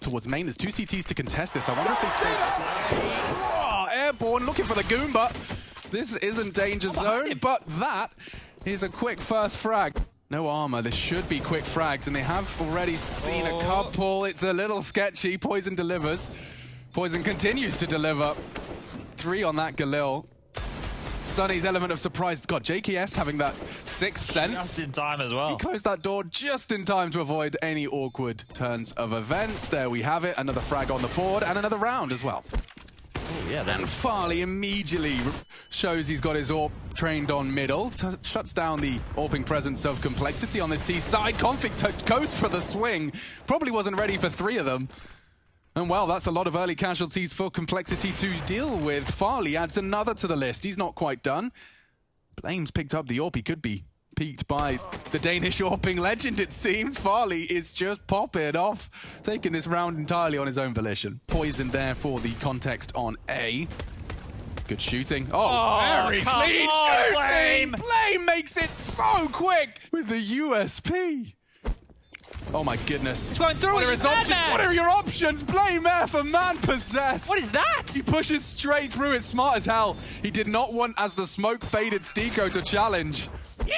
towards main. There's two CTs to contest this. I wonder if they stay straight. Oh, airborne, looking for the Goomba. This isn't danger zone, but that is a quick first frag. No armor. This should be quick frags, and they have already seen a couple. It's a little sketchy. Poison delivers. Poison continues to deliver. 3 on that Galil. Sunny's element of surprise. God, JKS having that sixth sense. Just in time as well. He closed that door just in time to avoid any awkward turns of events. There we have it. Another frag on the board and another round as well. Ooh, yeah, and Farley immediately shows he's got his AWP trained on middle. Shuts down the AWPing presence of complexity on this T side. Config goes for the swing. Probably wasn't ready for 3 of them. And well, that's a lot of early casualties for complexity to deal with. Farley adds another to the list. He's not quite done. Blame's picked up the AWP. He could be peaked by the Danish AWPing legend, it seems. Farley is just popping off, taking this round entirely on his own volition. Poison there for the context on A. Good shooting. Oh, very clean shooting! Blame makes it so quick with the USP. Oh my goodness. He's going through. What are your options? Blame F for man possessed. What is that? He pushes straight through it, smart as hell. He did not want, as the smoke faded, Stiko to challenge. Yeah!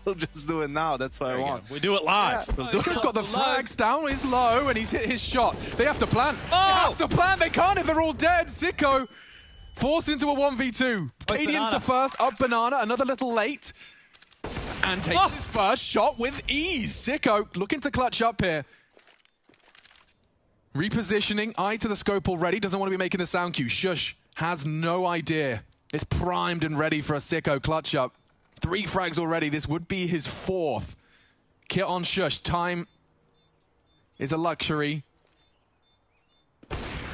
We'll just do it now. That's what I want. We do it live. Yeah. He's got the frags down. He's low, and he's hit his shot. They have to plant. Oh! They have to plant. They can't if they're all dead. Sicko forced into a 1v2. Cadian's the first. Up banana. Another little late. And takes his first shot with ease. Sicko looking to clutch up here. Repositioning. Eye to the scope already. Doesn't want to be making the sound cue. Shush has no idea. It's primed and ready for a Sicko clutch up. 3 frags already. This would be his 4th. Kit on Shush. Time is a luxury.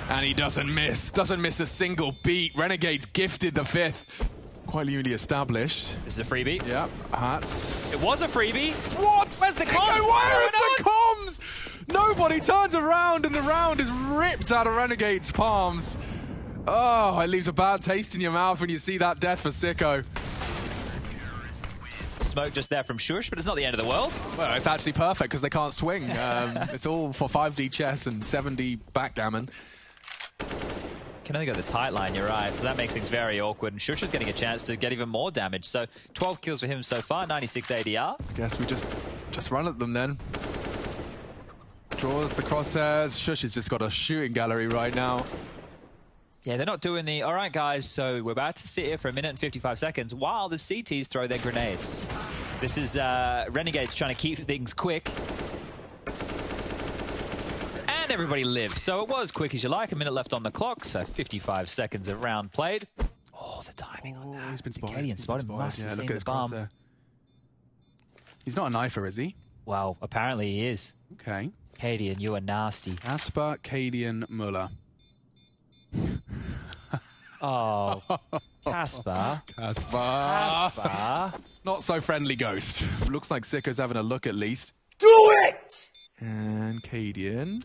And he doesn't miss. Doesn't miss a single beat. Renegades gifted the 5th. Quite newly established. This is a freebie. Yep. Hats. It was a freebie. What? Where's the comms? Where is the comms? Nobody turns around and the round is ripped out of Renegade's palms. Oh, it leaves a bad taste in your mouth when you see that death for Sicko. Smoke just there from Shush, but it's not the end of the world. Well, it's actually perfect because they can't swing. It's all for 5D chess and 7D backgammon. Can only go the tight line, you're right. So that makes things very awkward. And Shush is getting a chance to get even more damage. So 12 kills for him so far, 96 ADR. I guess we just run at them then. Draws the crosshairs. Shush has just got a shooting gallery right now. Yeah, they're not doing the, all right, guys, so we're about to sit here for 1 minute and 55 seconds while the CTs throw their grenades. This is Renegades trying to keep things quick. And everybody lives. So it was quick as you like. 1 minute left on the clock, so 55 seconds of round played. Oh, the timing on that. He's been spotted. Cadian spotted. Must have seen the bomb. He's not a knifer, is he? Well, apparently he is. Okay. Cadian, you are nasty. Asper, Cadian, Muller. Oh, Casper. Casper. Not so friendly ghost. Looks like Sicko's having a look at least. Do it! And Cadian.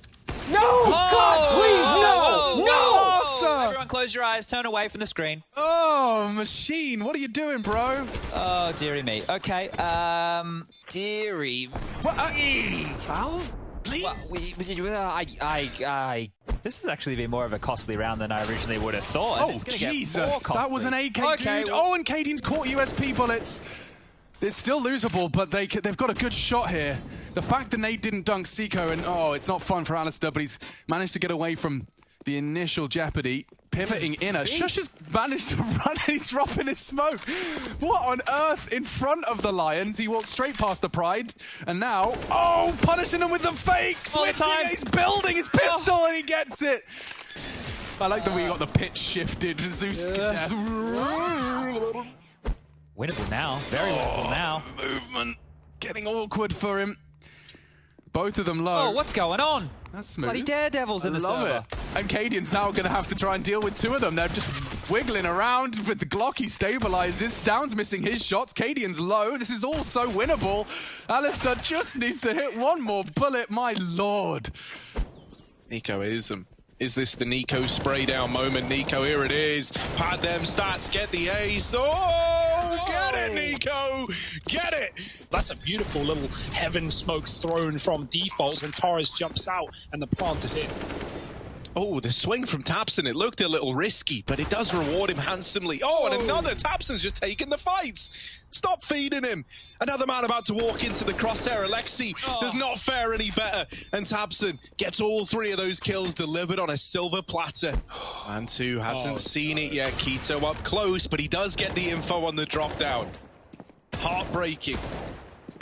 No! God, please, no! No! No! Everyone close your eyes, turn away from the screen. Oh, machine, what are you doing, bro? Oh, dearie me. Okay, dearie. What? Valve? Please? Well, this has actually been more of a costly round than I originally would have thought. Oh, it's Jesus. That was an AK, dude. Well, oh, and Cadian's caught USP bullets. It's still losable, but they've got a good shot here. The fact that Nate didn't dunk Sicko, and oh, it's not fun for Alistair, but he's managed to get away from the initial jeopardy. Pivoting inner. Shush has managed to run and he's dropping his smoke. What on earth in front of the Lions? He walked straight past the Pride. And now, oh, punishing him with the fake. Switching, he's building his pistol and he gets it. I like the way he got the pitch shifted. Zeus death. Winnable now. Very winnable now. Movement. Getting awkward for him. Both of them low. Oh, what's going on? That's smooth. Bloody daredevils in the server. And Cadian's now going to have to try and deal with 2 of them. They're just wiggling around with the Glock. He stabilizes. Stound's missing his shots. Cadian's low. This is all so winnable. Alistair just needs to hit 1 more bullet. My lord. Nico is this the Nico spray down moment? Nico, here it is. Pad them stats, get the ace. Oh, Get it, Nico! Get it! That's a beautiful little heaven smoke thrown from defaults, and Torres jumps out, and the plant is in. Oh, the swing from Tapson, it looked a little risky, but it does reward him handsomely. Oh, and another, Tapson's just taking the fights. Stop feeding him. Another man about to walk into the crosshair. Alexi does not fare any better, and Tapson gets all 3 of those kills delivered on a silver platter. Man 2 hasn't seen it yet. Keto up close, but he does get the info on the drop down. Heartbreaking.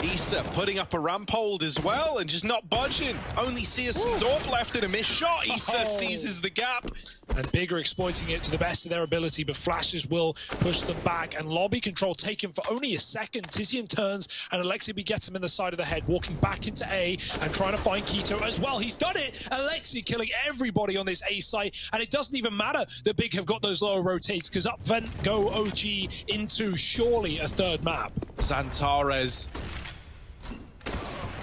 Issa putting up a ramp hold as well and just not budging. Only Searson's AWP left and a missed shot. Issa seizes the gap. And Big are exploiting it to the best of their ability, but Flashes will push them back, and lobby control taken for only a second. Tizian turns, and Alexi gets him in the side of the head, walking back into A and trying to find Keto as well. He's done it! Alexi killing everybody on this A site, and it doesn't even matter that Big have got those lower rotates, because up then go OG into surely a 3rd map. Zantares.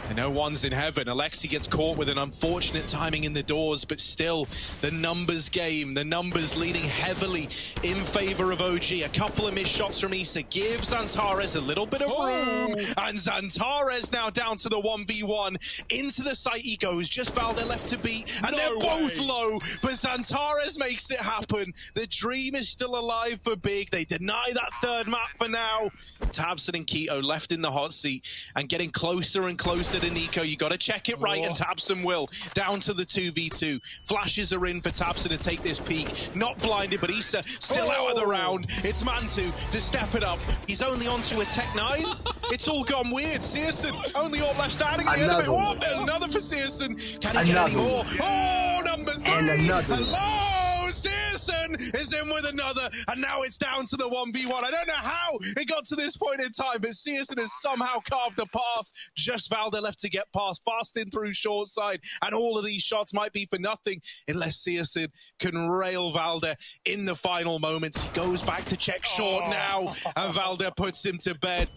And no one's in heaven. Alexi gets caught with an unfortunate timing in the doors, but still, the numbers game, the numbers leaning heavily in favor of OG. A couple of missed shots from Issa gives Zantares a little bit of room, and Zantares now down to the 1v1. Into the site he goes, just Valde left to beat, and they're both low, but Zantares makes it happen. The dream is still alive for Big. They deny that 3rd map for now. Tabson and Keto left in the hot seat and getting closer and closer to Nico. You got to check it right, and Tabson will. Down to the 2v2. Flashes are in for Tabson to take this peak. Not blinded, but Issa still out of the round. It's Man2 to step it up. He's only onto a Tech 9. It's all gone weird. Searson, only all left standing at the end of it. Oh, there's another for Searson. Can he get any more? Oh, number 3. Hello! Searson is in with another, and now it's down to the 1v1. I don't know how it got to this point in time, but Searson has somehow carved a path. Just Valde left to get past, fast in through short side, and all of these shots might be for nothing unless Searson can rail Valde in the final moments. He goes back to check short now, and Valde puts him to bed.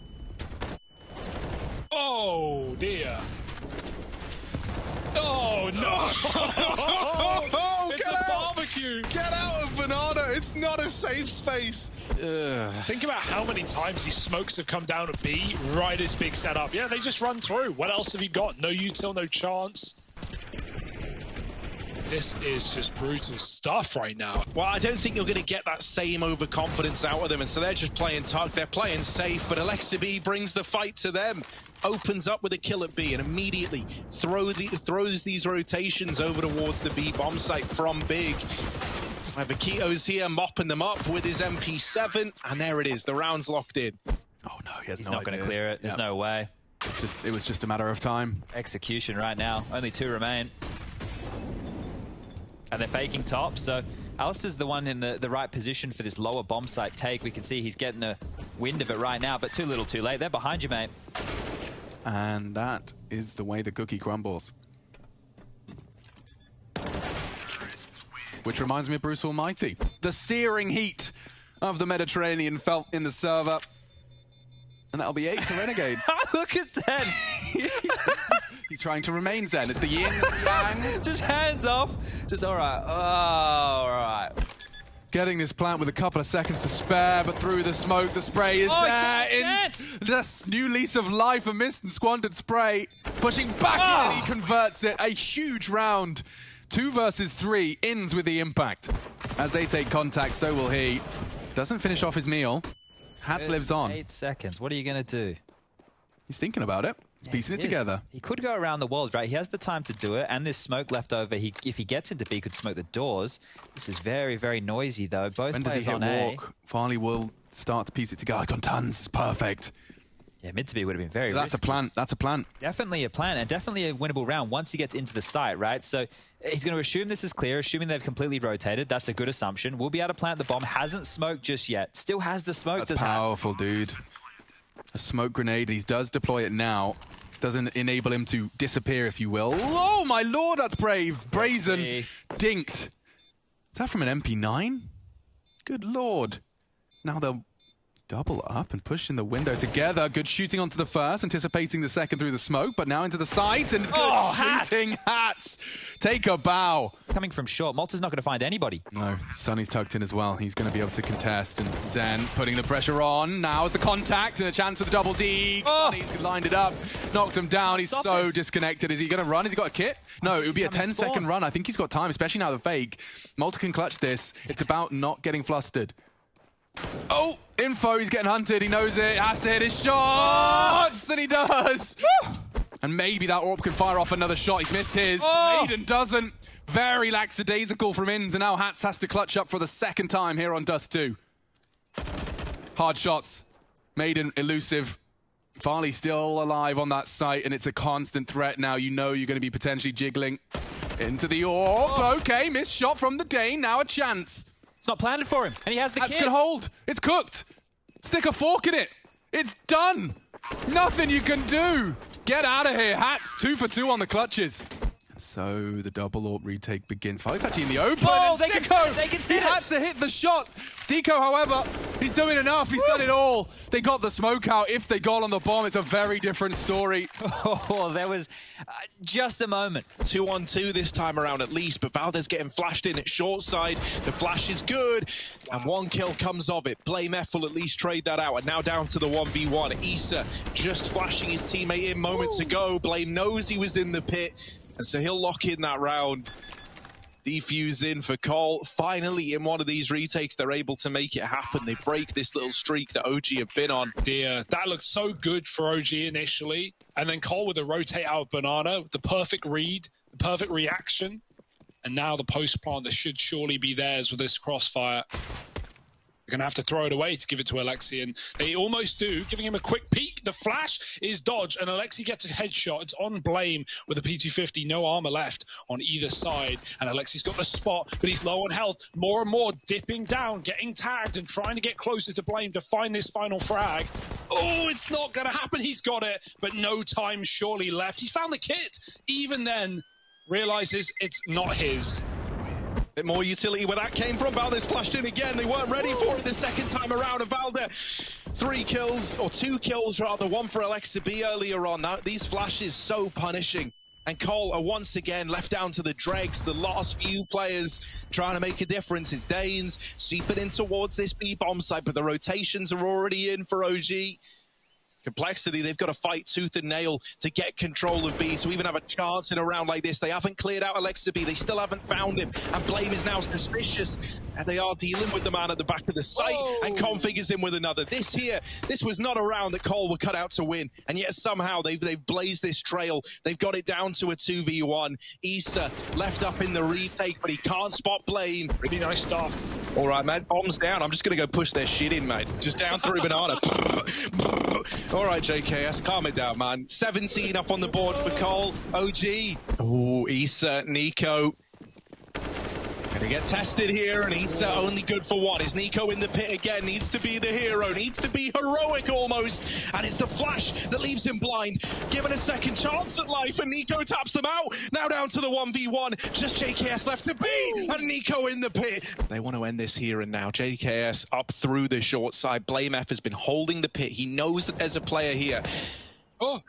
Oh, dear. Oh, no. It's a barbecue. Get out of Banana. It's not a safe space. Think about how many times these smokes have come down to B right as Big setup. Yeah, they just run through. What else have you got? No util, no chance. This is just brutal stuff right now. Well, I don't think you're going to get that same overconfidence out of them, and so they're just playing tough. They're playing safe, but Alexa B brings the fight to them. Opens up with a kill at B and immediately throws these rotations over towards the B bomb site from Big. Vakito's here mopping them up with his MP7, and there it is. The round's locked in. Oh no, he's not going to clear it. There's no way. It was just a matter of time. Execution right now. Only 2 remain. And they're faking top, so Alistair's the one in the right position for this lower bomb site take. We can see he's getting a wind of it right now, but too little too late. They're behind you, mate. And that is the way the cookie crumbles. Which reminds me of Bruce Almighty. The searing heat of the Mediterranean felt in the server. And that'll be 8 to Renegades. Look at Zen. He's trying to remain Zen. It's the yin and the yang. Just hands off. Just all right. Oh, all right. Getting this plant with a couple of seconds to spare, but through the smoke, the spray is there. It's this new lease of life, a missed and squandered spray. Pushing back in, and he converts it. A huge round. 2 versus 3 ends with the impact. As they take contact, so will he. Doesn't finish off his meal. Hats lives on. 8 seconds. What are you going to do? He's thinking about it. He's piecing it together. He could go around the walls, right? He has the time to do it, and this smoke left over. If he gets into B, he could smoke the doors. This is very, very noisy, though. Both when does he hit walk? Farley will start to piece it together. Like on tons, it's perfect. Yeah, mid to B would have been very risky. That's a plan. That's a plan. Definitely a plan, and definitely a winnable round once he gets into the site, right? So he's going to assume this is clear, assuming they've completely rotated. That's a good assumption. We'll be able to plant the bomb. Hasn't smoked just yet. Still has the smoke. That's powerful, dude. A smoke grenade. He does deploy it now. Doesn't enable him to disappear, if you will. Oh, my lord, that's brave. Brazen. Dinked. Is that from an MP9? Good lord. Now they'll double up and pushing the window together. Good shooting onto the first, anticipating the second through the smoke, but now into the sides and good shooting. Hats take a bow. Coming from short, Malta's not going to find anybody. No, Sonny's tucked in as well. He's going to be able to contest, and Zen putting the pressure on. Now is the contact and a chance for the double D. Sonny's lined it up, knocked him down. He's so disconnected. Is he going to run? Has he got a kit? No, it would be a 10-second run. I think he's got time, especially now the fake. Malta can clutch this. It's about not getting flustered. Oh, info, he's getting hunted, he knows it, has to hit his shots, and he does. And maybe that AWP can fire off another shot. He's missed his. Maiden doesn't. Very lackadaisical from Inns, and now Hats has to clutch up for the second time here on Dust 2. Hard shots. Maiden elusive. Farley still alive on that site, and it's a constant threat now. You know you're going to be potentially jiggling into the AWP. Okay, missed shot from the Dane, now a chance. It's not planted for him, and he has the Hats kit. can hold. It's cooked. Stick a fork in it. It's done. Nothing you can do. Get out of here. Hats 2 for 2 on the clutches. So the double AWP retake begins. Farley's actually in the open. Oh, and they can see he it. had to hit the shot. Stiko, however, he's doing enough. He's done it all. They got the smoke out. If they got on the bomb, it's a very different story. Oh, there was just a moment. 2-on-2 this time around at least, but Valdez getting flashed in at short side. The flash is good, and one kill comes of it. Blame F will at least trade that out, and now down to the 1v1. Issa just flashing his teammate in moments ago. Blame knows he was in the pit, and so he'll lock in that round. Defuse in for Cole. Finally, in one of these retakes, they're able to make it happen. They break this little streak that OG have been on. Dear, that looked so good for OG initially. And then Cole with a rotate out banana, the perfect read, the perfect reaction. And now the post plant that should surely be theirs with this crossfire. They're going to have to throw it away to give it to Alexi, and they almost do, giving him a quick peek. The flash is dodged, and Alexi gets a headshot. It's on Blame with a P250, no armor left on either side, and Alexi's got the spot, but he's low on health. More and more dipping down, getting tagged, and trying to get closer to Blame to find this final frag. Oh, it's not going to happen. He's got it, but no time surely left. He found the kit. Even then, realizes it's not his. Bit more utility where that came from. Valdez flashed in again. They weren't ready for it the second time around. And Valdez, 3 kills, or 2 kills rather, 1 for Alexa B earlier on. Now, these flashes so punishing. And Cole are once again left down to the dregs. The last few players trying to make a difference. It's Danes sweeping in towards this B bomb site, but the rotations are already in for OG. Complexity, they've got to fight tooth and nail to get control of B, to even have a chance in a round like this. They haven't cleared out Alexa B. They still haven't found him. And Blame is now suspicious. And they are dealing with the man at the back of the site. And Config is in with another. This was not a round that Cole were cut out to win. And yet somehow they've blazed this trail. They've got it down to a 2v1. Issa left up in the retake, but he can't spot Blame. Really nice stuff. All right, man. Bombs down. I'm just going to go push their shit in, mate. Just down through banana. All right, JKS, calm it down, man. 17 up on the board for Cole. OG. Oh, Issa, Nico. Gonna get tested here, and Issa only good for one. Is Nico in the pit again? Needs to be the hero, needs to be heroic almost. And it's the flash that leaves him blind. Given a second chance at life, and Nico taps them out. Now down to the 1v1. Just JKS left to be, and Nico in the pit. They want to end this here and now. JKS up through the short side. Blame F has been holding the pit. He knows that there's a player here.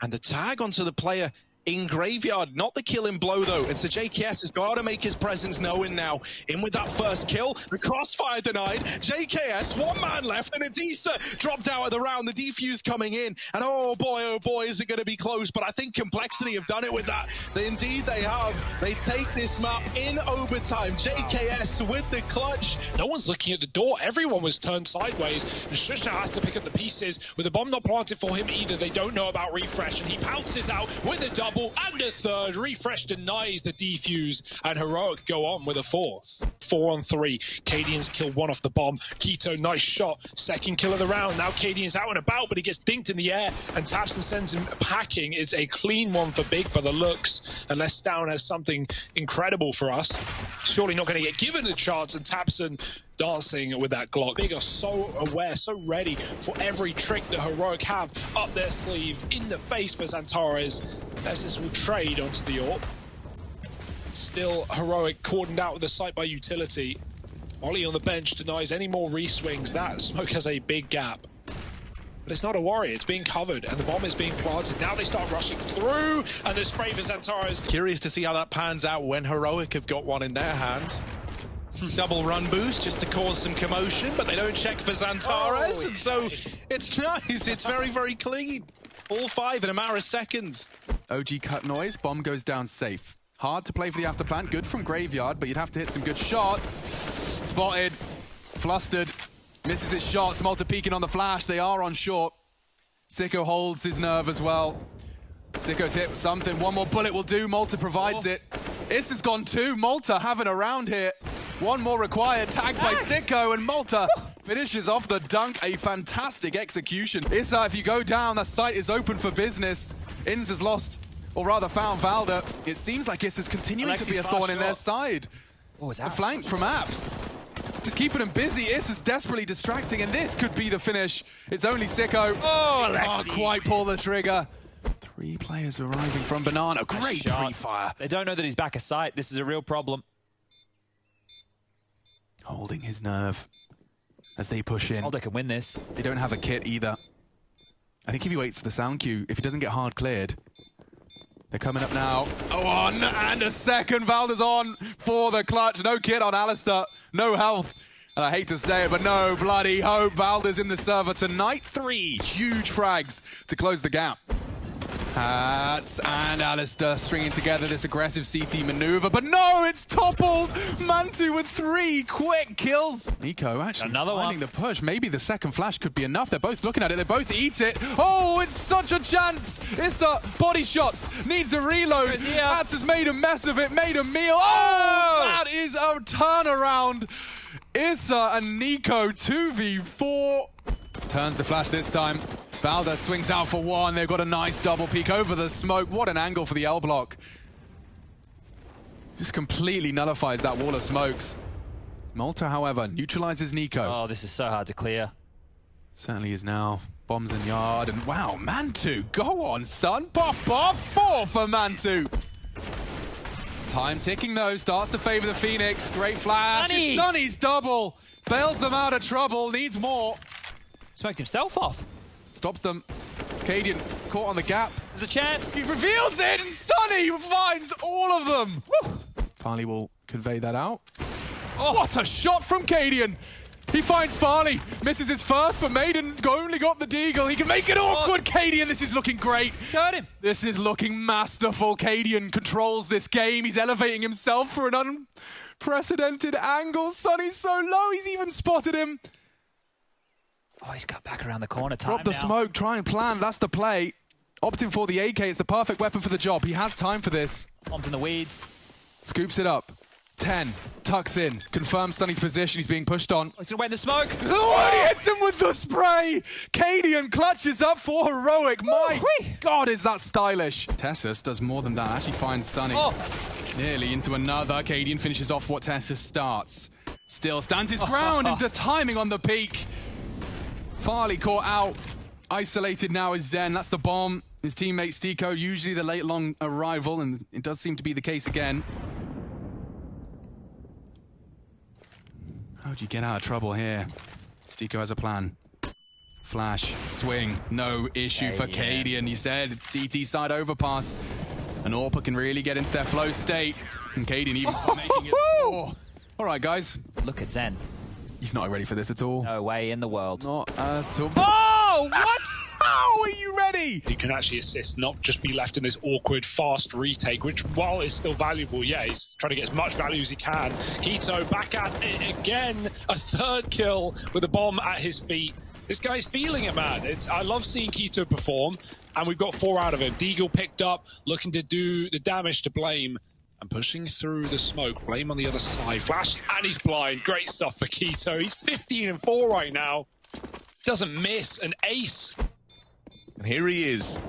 And the tag onto the player in Graveyard, not the killing blow though, and so JKS has got to make his presence known now. In with that first kill, the crossfire denied. JKS, 1 man left, and it's Issa dropped out of the round. The defuse coming in, and oh boy, is it going to be close, but I think Complexity have done it with that. Indeed they have. They take this map in overtime. JKS with the clutch. No one's looking at the door. Everyone was turned sideways, and Shushna has to pick up the pieces. With the bomb not planted for him either, they don't know about Refresh, and he pounces out with a double and a third. Refresh denies the defuse, and Heroic go on with a 4th. 4-on-3. Cadian's killed 1 off the bomb. Keto, nice shot. 2nd kill of the round. Now Cadian's out and about, but he gets dinked in the air, and Tapson sends him packing. It's a clean one for Big by the looks, unless Down has something incredible for us. Surely not going to get given a chance, and Tapson dancing with that Glock. Big are so aware, so ready for every trick that Heroic have up their sleeve, in the face for Xantares, as this will trade onto the AWP. Still Heroic cordoned out with the site by utility. Ollie on the bench denies any more re-swings. That smoke has a big gap. But it's not a worry, it's being covered, and the bomb is being planted. Now they start rushing through, and the spray for Xantares. Curious to see how that pans out when Heroic have got one in their hands. Double run boost just to cause some commotion, but they don't check for Xantares, and so it's nice. It's very, very clean. All 5 in a matter of seconds. OG cut noise, bomb goes down safe. Hard to play for the afterplant, good from Graveyard, but you'd have to hit some good shots. Spotted, flustered, misses his shots, Malta peeking on the flash, they are on short. Sicko holds his nerve as well. Sicko's hit something, one more bullet will do, Malta provides it. Issa's gone 2, Malta having a round here. One more required, tagged by Sicko, and Malta finishes off the dunk. A fantastic execution. Issa, if you go down, the site is open for business. Inns has lost, or rather found Valda. It seems like Issa's continuing to be a thorn in their side. The flank from Apps. Just keeping him busy. Issa's desperately distracting, and this could be the finish. It's only Sicko. Oh, can't quite pull the trigger. 3 players arriving from Banana. Great pre-fire. They don't know that he's back a sight. This is a real problem. Holding his nerve as they push in. Alder can win this. They don't have a kit either. I think if he waits for the sound cue, if he doesn't get hard cleared, they're coming up now. Oh, on and a second. Valda's on for the clutch. No kit on Alistair. No health. And I hate to say it, but no bloody hope. Valda's in the server tonight. 3 huge frags to close the gap. Hats and Alistair stringing together this aggressive CT maneuver, but no, it's toppled! Mantu with 3 quick kills. Nico actually finding the push. Maybe the second flash could be enough. They're both looking at it. They both eat it. Oh, it's such a chance! Issa, body shots, needs a reload. Hats has made a mess of it, made a meal. Oh, that is a turnaround. Issa and Nico 2v4. Turns the flash this time. Valda swings out for 1. They've got a nice double peek over the smoke. What an angle for the L block. Just completely nullifies that wall of smokes. Malta, however, neutralizes Nico. Oh, this is so hard to clear. Certainly is now. Bombs in yard, and wow, Mantu, go on, son. Pop off. 4 for Mantu. Time ticking, though. Starts to favor the Phoenix. Great flash. Sunny's double. Bails them out of trouble. Needs more. Smoked himself off. Stops them. Cadian caught on the gap. There's a chance. He reveals it, and Sunny finds all of them. Woo. Farley will convey that out. Oh, what a shot from Cadian. He finds Farley. Misses his first, but Maiden's only got the deagle. He can make it awkward. Cadian, this is looking great. Got him. This is looking masterful. Cadian controls this game. He's elevating himself for an unprecedented angle. Sunny's so low, he's even spotted him. Oh, he's got back around the corner. Drop the smoke, try and plan. That's the play. Opting for the AK. It's the perfect weapon for the job. He has time for this. Bombs in the weeds. Scoops it up. 10. Tucks in. Confirms Sunny's position. He's being pushed on. Oh, he's going to wait in the smoke. Oh, and he hits him with the spray. Cadian clutches up for Heroic. My God, is that stylish. Tessus does more than that. Actually finds Sunny. Nearly into another. Cadian finishes off what Tessus starts. Still stands his ground and the timing on the peak. Farley caught out. Isolated now is Zen. That's the bomb. His teammate Stiko, usually the late long arrival, and it does seem to be the case again. How'd you get out of trouble here? Stiko has a plan. Flash, swing, no issue for Cadian. You said CT side overpass. And Orpa can really get into their flow state. And Cadian even making it 4. All right, guys. Look at Zen. He's not ready for this at all. No way in the world. Not at all. Oh, what? How are you ready? He can actually assist, not just be left in this awkward, fast retake, which, while is still valuable, yeah, he's trying to get as much value as he can. Keto back at it again. A 3rd kill with a bomb at his feet. This guy's feeling it, man. I love seeing Keto perform, and we've got 4 out of him. Deagle picked up, looking to do the damage to Blame. And pushing through the smoke. Blame on the other side. Flash, and he's blind. Great stuff for Keto. He's 15-4 right now. Doesn't miss. An ace. And here he is.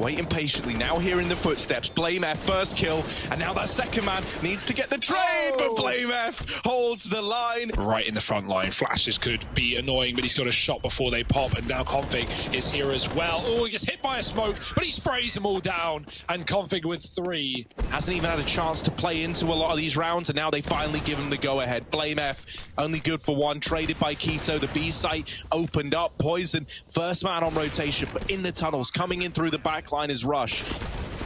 waiting patiently, now hearing the footsteps. Blame F, first kill, and now that second man needs to get the trade, but Blame F holds the line. Right in the front line, flashes could be annoying, but he's got a shot before they pop, and now Config is here as well. Oh, he gets hit by a smoke, but he sprays them all down, and Config with 3. Hasn't even had a chance to play into a lot of these rounds, and now they finally give him the go-ahead. Blame F, only good for 1, traded by Keto. The B site opened up. Poison, first man on rotation, but in the tunnels, coming in through the back line is Rush.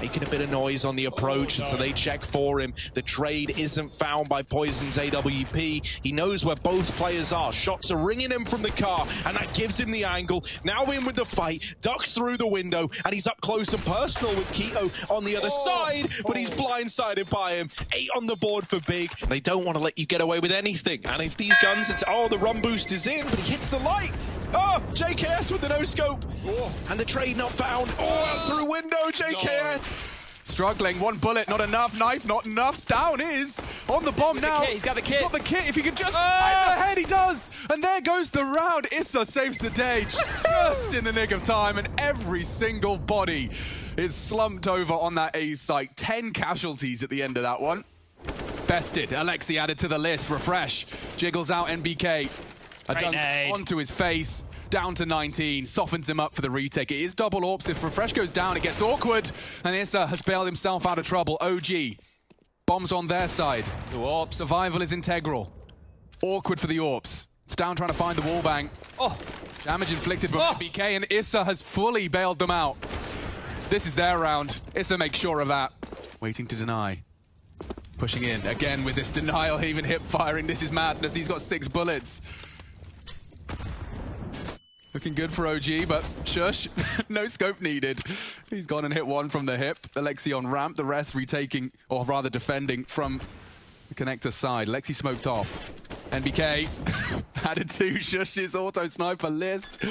Making a bit of noise on the approach, and so they check for him. The trade isn't found by Poison's AWP. He knows where both players are. Shots are ringing him from the car, and that gives him the angle. Now in with the fight, ducks through the window, and he's up close and personal with Keto on the other side, but he's blindsided by him. 8 on the board for Big. They don't want to let you get away with anything, and if these guns, it's, oh, the run boost is in, but he hits the light. Oh, JKS with the no-scope. And the trade not found. Oh, out through window, JKS. Struggling, 1 bullet, not enough. Knife, not enough. Stown is on the bomb now. He's got the kit. He's got the kit. If he could just find the head, he does. And there goes the round. Issa saves the day just in the nick of time. And every single body is slumped over on that A site. 10 casualties at the end of that one. Bested. Alexi added to the list. Refresh. Jiggles out NBK. A dunk onto his face, down to 19, softens him up for the retake. It is double AWPs. If Refresh goes down, it gets awkward, and Issa has bailed himself out of trouble. OG, bombs on their side. The AWPs. Survival is integral. Awkward for the AWPs. Stown trying to find the wallbang. Oh, damage inflicted by BK, and Issa has fully bailed them out. This is their round. Issa makes sure of that. Waiting to deny. Pushing in, again with this denial, even hip firing. This is madness. He's got 6 bullets. Looking good for OG, but shush, no scope needed. He's gone and hit 1 from the hip. Alexi on ramp, the rest retaking, or rather defending from the connector side. Alexi smoked off. NBK added to Shush's auto sniper list.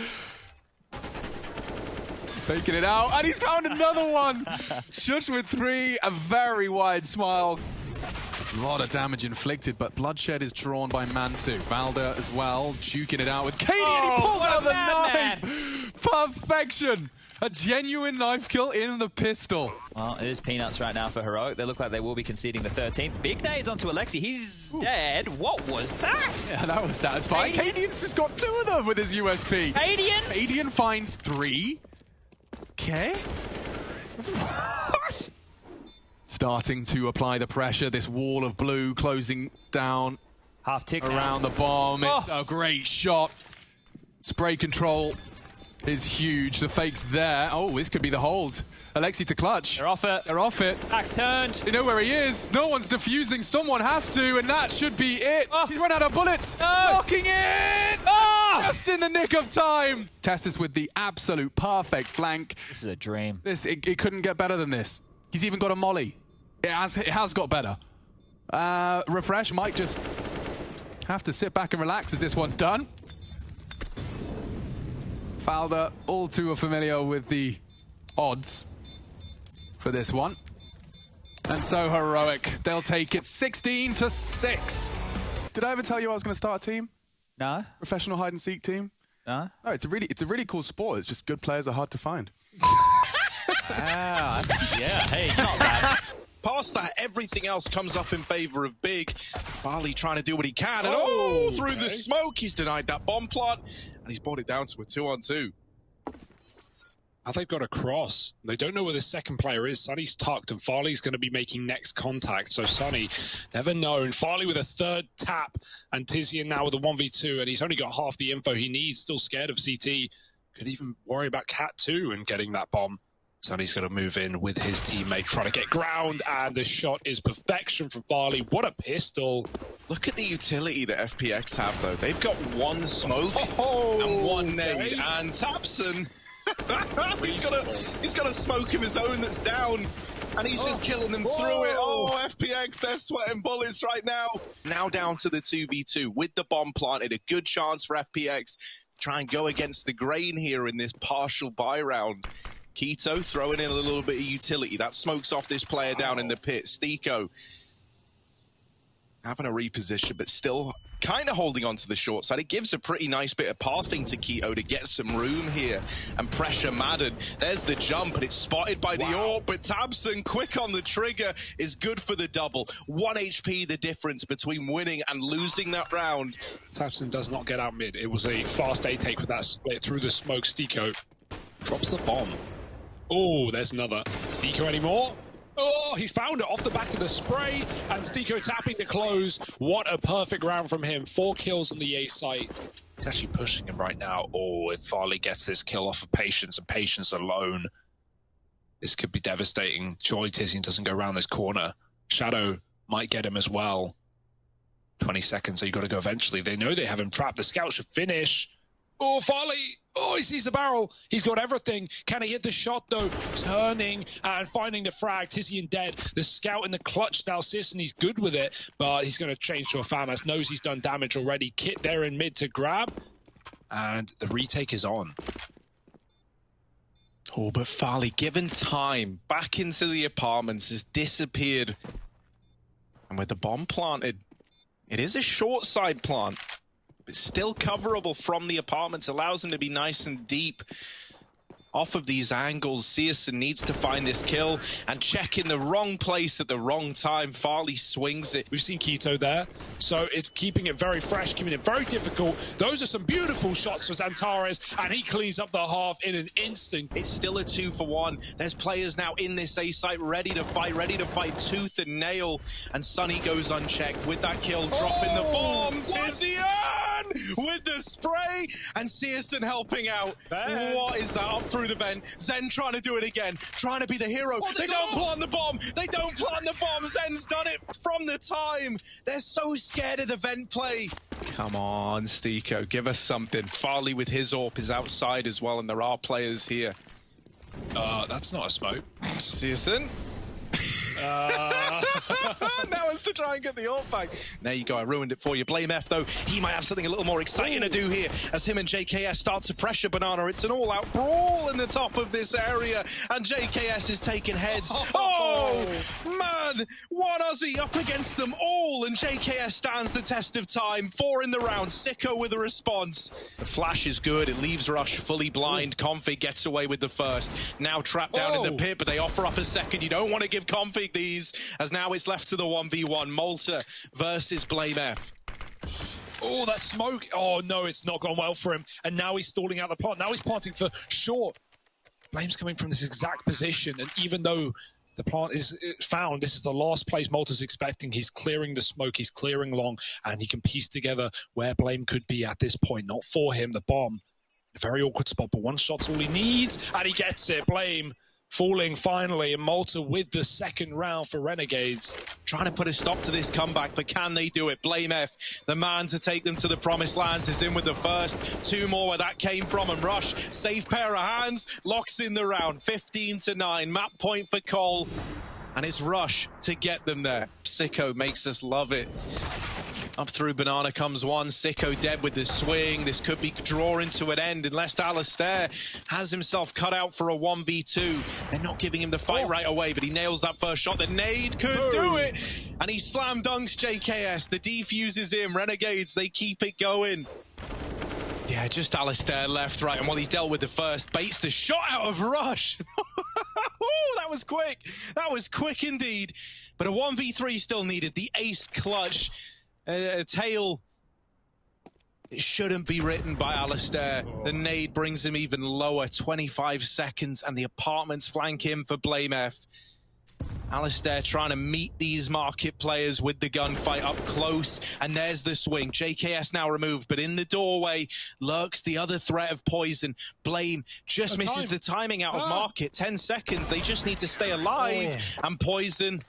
Faking it out, and he's found another one. Shush with 3, a very wide smile. A lot of damage inflicted, but bloodshed is drawn by Man2. Valda as well, juking it out with Katie, and he pulls out the knife! Perfection! A genuine knife kill in the pistol. Well, it is peanuts right now for Heroic. They look like they will be conceding the 13th. Big nades onto Alexi. He's dead. What was that? Yeah, that was satisfying. Cadian's just got 2 of them with his USP. Cadian? Cadian finds 3. Okay. What? Starting to apply the pressure, this wall of blue closing down half tick around the bomb. It's a great shot. Spray control is huge. The fake's there. Oh, this could be the hold. Alexi to clutch. They're off it. They're off it. Back's turned. They know where he is. No one's defusing. Someone has to, and that should be it. He's run out of bullets. Locking in. Just in the nick of time. Testis with the absolute perfect flank. This is a dream. It couldn't get better than this. He's even got a molly. It has got better. Refresh might just have to sit back and relax as this one's done. Falda, all too familiar with the odds for this one. And so Heroic, they'll take it 16-6. Did I ever tell you I was going to start a team? No. Professional hide-and-seek team? No. No, it's a really cool sport. It's just good players are hard to find. Yeah, hey, it's not bad. Past that, everything else comes up in favor of Big. Farley trying to do what he can, and through the smoke, he's denied that bomb plant, and he's brought it down to a 2-on-2. Now they've got a cross. They don't know where the second player is. Sunny's tucked, and Farley's going to be making next contact. So Sunny, never known. Farley with a 3rd tap, and Tizian now with a 1v2, and he's only got half the info he needs. Still scared of CT. Could even worry about Cat 2 and getting that bomb. Sunny's going to move in with his teammate, trying to get ground, and the shot is perfection from Farley. What a pistol. Look at the utility that FPX have, though. They've got 1 smoke and 1 nade, and Tapson, he's got a smoke of his own that's down, and he's just killing them through it. Oh, FPX, they're sweating bullets right now. Now down to the 2v2 with the bomb planted. A good chance for FPX. Try and go against the grain here in this partial buy round. Keto throwing in a little bit of utility. That smokes off this player down in the pit. Stiko having a reposition, but still kind of holding on to the short side. It gives a pretty nice bit of pathing to Keto to get some room here and pressure Madden. There's the jump, and it's spotted by the AWP, but Tabson, quick on the trigger, is good for the double. 1 HP, the difference between winning and losing that round. Tabson does not get out mid. It was a fast A take with that split through the smoke. Stiko drops the bomb. Oh, there's another. Stiko anymore? Oh, he's found it off the back of the spray, and Stiko tapping to close. What a perfect round from him. 4 kills on the A site. He's actually pushing him right now. Oh, if Farley gets this kill off of Patience and Patience alone, this could be devastating. Surely Tizian doesn't go around this corner. Shadow might get him as well. 20 seconds, so you got to go eventually. They know they have him trapped. The scout should finish. Oh, Farley! Oh, he sees the barrel. He's got everything. Can he hit the shot, though? Turning and finding the frag. Tizian dead. The scout in the clutch now sits, and he's good with it, but he's going to change to a FAMAS. Knows he's done damage already. Kit there in mid to grab, and the retake is on. Oh, but Farley, given time, back into the apartments, has disappeared. And with the bomb planted, it is a short side plant. It's still coverable from the apartments, allows him to be nice and deep off of these angles. Searson needs to find this kill and check in the wrong place at the wrong time. Farley swings it. We've seen Keto there, so it's keeping it very fresh, keeping it very difficult. Those are some beautiful shots for Xantares, and he cleans up the half in an instant. It's still a 2-for-1. There's players now in this A site ready to fight tooth and nail, and Sunny goes unchecked with that kill, dropping the bomb. Tizian with the spray, and Searson helping out. What is that? Up through the vent. Zen trying to do it again, trying to be the hero. They don't plant the bomb. They don't plant the bomb. Zen's done it from the time. They're so scared of the vent play. Come on, Stiko, give us something. Farley with his AWP is outside as well, and there are players here. That's not a smoke. Searson. Now it's to try and get the AWP back. There you go, I ruined it for you. Blame F, though. He might have something a little more exciting to do here as him and JKS start to pressure Banana. It's an all-out brawl in the top of this area, and JKS is taking heads. Oh, man! One Aussie up against them all, and JKS stands the test of time. 4 in the round. Sicko with a response. The flash is good. It leaves Rush fully blind. Config gets away with the first. Now trapped down in the pit, but they offer up a second. You don't want to give Config these, as now it's left to the 1v1. Malta versus Blame F. Oh, that smoke. Oh, no, it's not gone well for him. And now he's stalling out the plant. Now he's planting for short. Blame's coming from this exact position, and even though the plant is found, this is the last place Malta's expecting. He's clearing the smoke, he's clearing long, and he can piece together where Blame could be at this point. Not for him, the bomb. A very awkward spot, but one shot's all he needs, and he gets it. Blame falling finally, and Malta with the second round for Renegades. Trying to put a stop to this comeback, but can they do it? Blame F, the man to take them to the promised lands, is in with the first. 2 more where that came from, and Rush, safe pair of hands, locks in the round. 15-9, map point for Cole, and it's Rush to get them there. Sicko makes us love it. Up through Banana comes one. Sicko dead with the swing. This could be drawing to an end unless Alistair has himself cut out for a 1v2. They're not giving him the fight right away, but he nails that first shot. The nade could do it. And he slam dunks JKS. The defuse is in. Renegades, they keep it going. Yeah, just Alistair left, right. And while he's dealt with the first, baits the shot out of Rush. Oh, that was quick. That was quick indeed. But a 1v3 still needed. The ace clutch. A tail, it shouldn't be written by Alistair. The nade brings him even lower, 25 seconds, and the apartments flank him for Blame F. Alistair trying to meet these market players with the gunfight up close, and there's the swing. JKS now removed, but in the doorway lurks the other threat of poison. Blame just misses the timing out of market. 10 seconds, they just need to stay alive, and poison...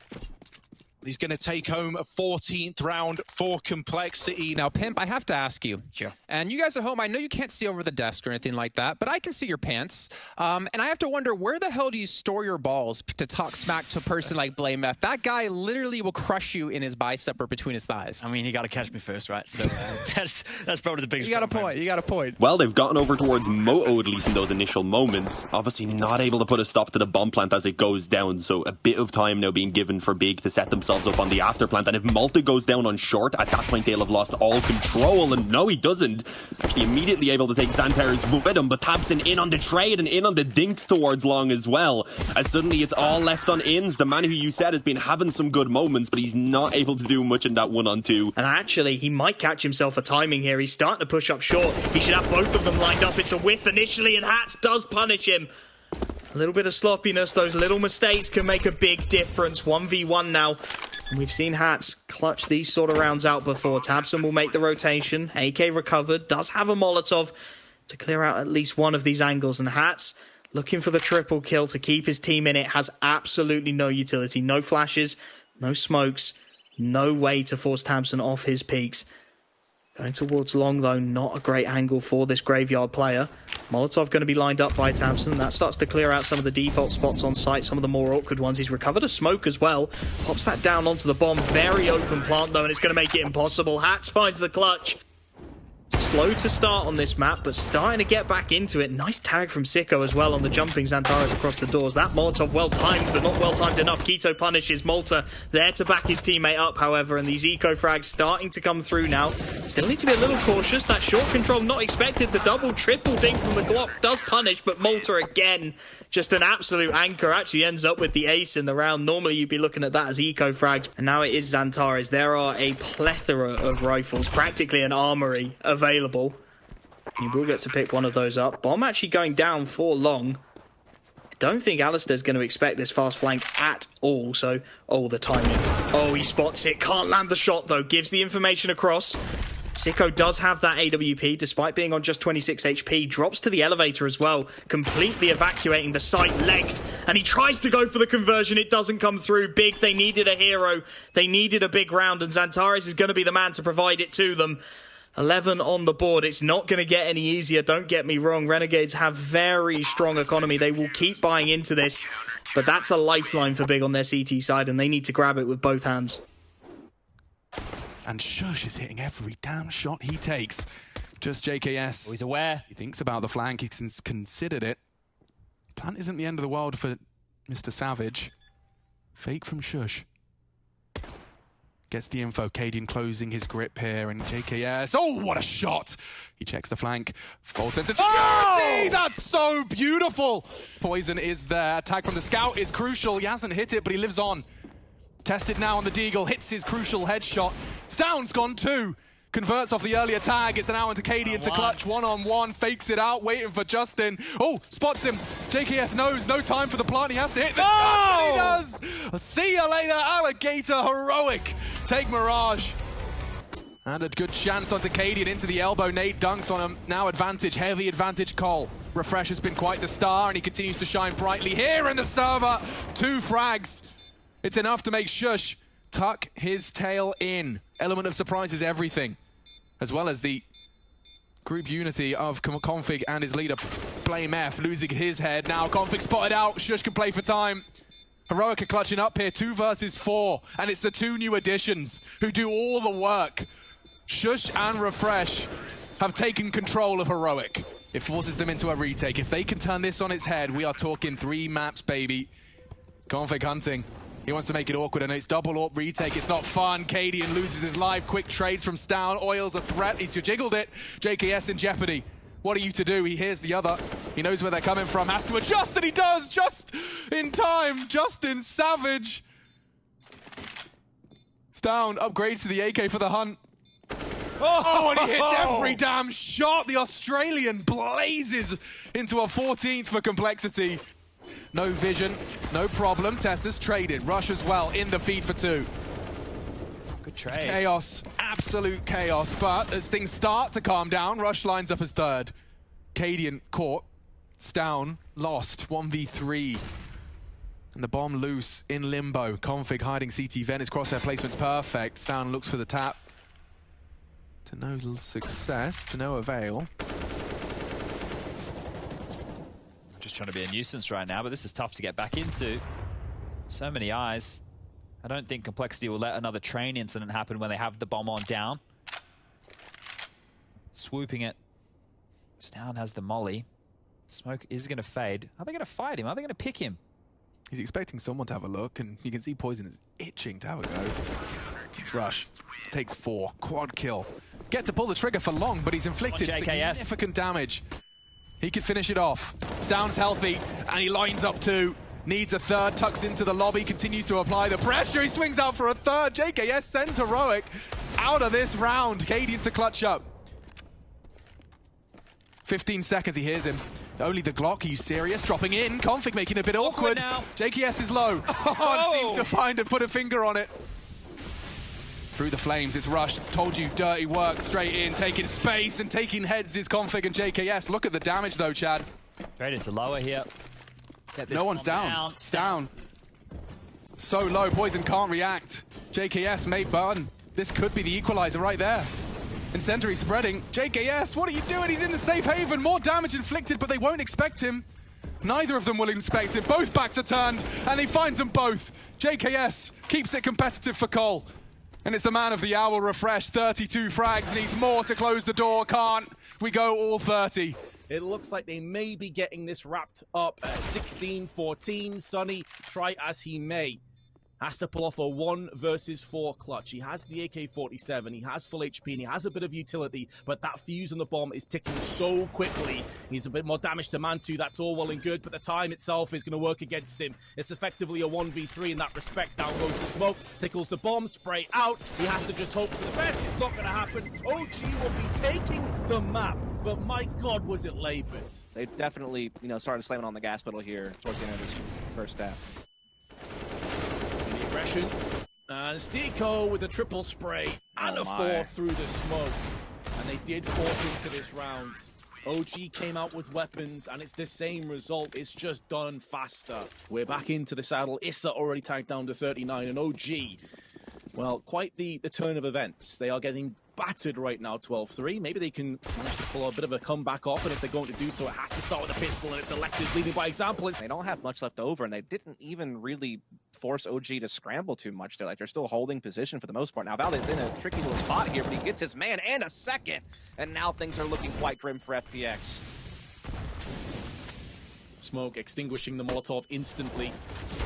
He's going to take home a 14th round for Complexity. Now, Pimp, I have to ask you. Sure. And you guys at home, I know you can't see over the desk or anything like that, but I can see your pants. And I have to wonder, where the hell do you store your balls to talk smack to a person like Blame F? That guy literally will crush you in his bicep or between his thighs. I mean, he got to catch me first, right? So that's probably the biggest You got a point. You got a point. Well, they've gotten over towards Moto, at least in those initial moments. Obviously not able to put a stop to the bomb plant as it goes down. So a bit of time now being given for Big to set themselves themselves up on the after plant, and if Malta goes down on short, at that point they'll have lost all control, and no, he doesn't. Actually immediately able to take Xantares with him, but Tabson in on the trade and in on the dinks towards long as well, as suddenly it's all left on Inns, the man who you said has been having some good moments, but he's not able to do much in that 1-on-2. And actually, he might catch himself a timing here. He's starting to push up short. He should have both of them lined up. It's a whiff initially, and Hats does punish him. A little bit of sloppiness, those little mistakes can make a big difference. 1v1 now. And we've seen Hats clutch these sort of rounds out before. Tabson will make the rotation. AK recovered, does have a Molotov to clear out at least one of these angles. And Hats, looking for the triple kill to keep his team in it, has absolutely no utility. No flashes, no smokes, no way to force Tabson off his peaks. Going towards long, though, not a great angle for this Graveyard player. Molotov going to be lined up by Tabson. That starts to clear out some of the default spots on site, some of the more awkward ones. He's recovered a smoke as well. Pops that down onto the bomb. Very open plant, though, and it's going to make it impossible. Hats finds the clutch. Slow to start on this map, but starting to get back into it. Nice tag from Sicko as well on the jumping Xantares across the doors. That Molotov well-timed, but not well-timed enough. Keto punishes Malta there to back his teammate up, however, and these eco frags starting to come through now. Still need to be a little cautious. That short control not expected. The double, triple ding from the Glock does punish, but Malta again, just an absolute anchor. Actually ends up with the ace in the round. Normally you'd be looking at that as eco frags, and now it is Xantares. There are a plethora of rifles, practically an armory available. You will get to pick one of those up. Bomb actually going down for long. I don't think Alistair's going to expect this fast flank at all, so... Oh, the timing. Oh, he spots it. Can't land the shot, though. Gives the information across. Sicko does have that AWP, despite being on just 26 HP. Drops to the elevator as well, completely evacuating the site, legged. And he tries to go for the conversion. It doesn't come through. Big, they needed a hero. They needed a big round, and Xantares is going to be the man to provide it to them. 11 on the board. It's not going to get any easier, don't get me wrong. Renegades have very strong economy. They will keep buying into this, but that's a lifeline for Big on their CT side, and they need to grab it with both hands. And Shush is hitting every damn shot he takes. Just JKS. Oh, he's aware. He thinks about the flank. He's considered it. Plant isn't the end of the world for Mr. Savage. Fake from Shush. Gets the info. Cadian closing his grip here, and JKS. Oh, what a shot! He checks the flank. Full sense of security! Oh! That's so beautiful! Poison is there. Tag from the scout is crucial. He hasn't hit it, but he lives on. Tested now on the Deagle. Hits his crucial headshot. Stown's gone too. Converts off the earlier tag. It's now into Cadian to clutch. One-on-one. Fakes it out. Waiting for Justin. Oh, spots him. JKS knows. No time for the plant. He has to hit the shot. He does. See you later, Alligator. Heroic. Take Mirage. And a good chance onto Cadian into the elbow. Nate dunks on him. Now advantage. Heavy advantage Cole. Refresh has been quite the star, and he continues to shine brightly here in the server. 2 frags. It's enough to make Shush tuck his tail in. Element of surprise is everything. As well as the group unity of Config and his leader, Blame F, losing his head. Now Config spotted out. Shush can play for time. Heroic are clutching up here. 2 versus 4. And it's the 2 new additions who do all the work. Shush and Refresh have taken control of Heroic. It forces them into a retake. If they can turn this on its head, we are talking 3 maps, baby. Config hunting. He wants to make it awkward, and it's double AWP retake. It's not fun. Cadian loses his life. Quick trades from Stown. Oil's a threat. He's jiggled it. JKS in jeopardy. What are you to do? He hears the other. He knows where they're coming from. Has to adjust, and he does just in time. Justin Savage. Stown upgrades to the AK for the hunt. Oh, and he hits every damn shot. The Australian blazes into a 14th for complexity. No vision, no problem. Tessa's traded. Rush as well in the feed for 2. Good trade. It's chaos, absolute chaos. But as things start to calm down, Rush lines up as 3rd. Cadian caught. Stown lost. 1v3. And the bomb loose in limbo. Config hiding CT vent. His crosshair placement's perfect. Stown looks for the tap. To no success, to no avail. Just trying to be a nuisance right now, but this is tough to get back into. So many eyes. I don't think Complexity will let another train incident happen when they have the bomb on down. Swooping it. Stown has the molly. Smoke is going to fade. Are they going to fight him? Are they going to pick him? He's expecting someone to have a look, and you can see Poison is itching to have a go. It's Rush. Takes 4. Quad kill. Get to pull the trigger for long, but he's inflicted significant damage. He could finish it off. Stound's healthy, and he lines up 2. Needs a third, tucks into the lobby, continues to apply the pressure. He swings out for a third. JKS sends Heroic out of this round. Cadian to clutch up. 15 seconds, he hears him. Only the Glock, are you serious? Dropping in, Config making it a bit awkward. Now. JKS is low. Can't seem to find and put a finger on it. Through the flames, it's Rush. Told you, dirty work, straight in, taking space and taking heads is Config and JKS. Look at the damage though, Chad. Straight into lower here. No one's down. It's down. So low, Poison can't react. JKS may burn. This could be the equalizer right there. Incendiary spreading. JKS, what are you doing? He's in the safe haven. More damage inflicted, but they won't expect him. Neither of them will inspect him. Both backs are turned, and he finds them both. JKS keeps it competitive for Cole. And it's the man of the hour, Refresh. 32 frags, needs more to close the door. Can't. We go all 30. It looks like they may be getting this wrapped up at 16-14. Sonny, try as he may, has to pull off a 1 versus 4 clutch. He has the AK-47, he has full HP, and he has a bit of utility, but that fuse on the bomb is ticking so quickly. He's a bit more damage to Mantu, that's all well and good, but the time itself is going to work against him. It's effectively a 1v3 in that respect. Down goes the smoke, tickles the bomb, spray out. He has to just hope for the best. It's not going to happen. OG will be taking the map, but my God, was it labored. They definitely, started slamming on the gas pedal here towards the end of this first half. And Stiko with a triple spray and a 4 through the smoke. And they did force into this round. OG came out with weapons, and it's the same result. It's just done faster. We're back into the saddle. Issa already tagged down to 39, and OG, well, quite the turn of events. They are getting battered right now, 12-3. Maybe they can manage to pull a bit of a comeback off, and if they're going to do so, it has to start with a pistol, and it's Alexis leading by example. They don't have much left over, and they didn't even really force OG to scramble too much. They're still holding position for the most part. Now Valdez in a tricky little spot here, but he gets his man and a second, and now things are looking quite grim for FPX. Smoke extinguishing the Molotov instantly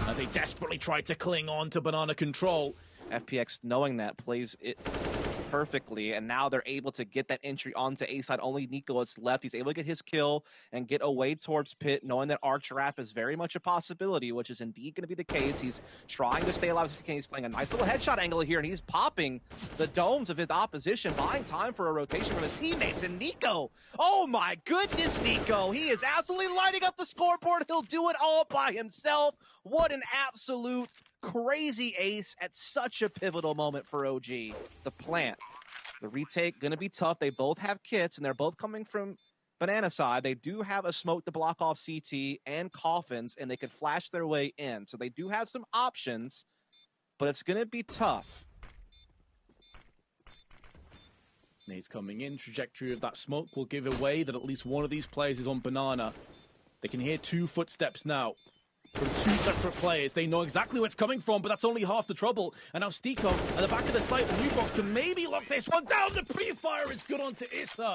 as they desperately try to cling on to banana control. FPX, knowing that, plays it perfectly, and now they're able to get that entry onto A side. Only Nico is left. He's able to get his kill and get away towards Pit, knowing that Arch Wrap is very much a possibility, which is indeed going to be the case. He's trying to stay alive as he can. He's playing a nice little headshot angle here, and he's popping the domes of his opposition, buying time for a rotation from his teammates. And Nico, oh my goodness, Nico, he is absolutely lighting up the scoreboard. He'll do it all by himself. What an absolute crazy ace at such a pivotal moment for OG. The plant, the retake, gonna be tough. They both have kits, and they're both coming from banana side. They do have a smoke to block off CT and coffins, and they could flash their way in. So they do have some options, but it's gonna be tough. Nade's coming in. Trajectory of that smoke will give away that at least one of these players is on banana. They can hear 2 footsteps now from 2 separate players. They know exactly where it's coming from, but that's only half the trouble. And now Stiko at the back of the site, the new box can maybe lock this one down. The pre-fire is good onto Issa.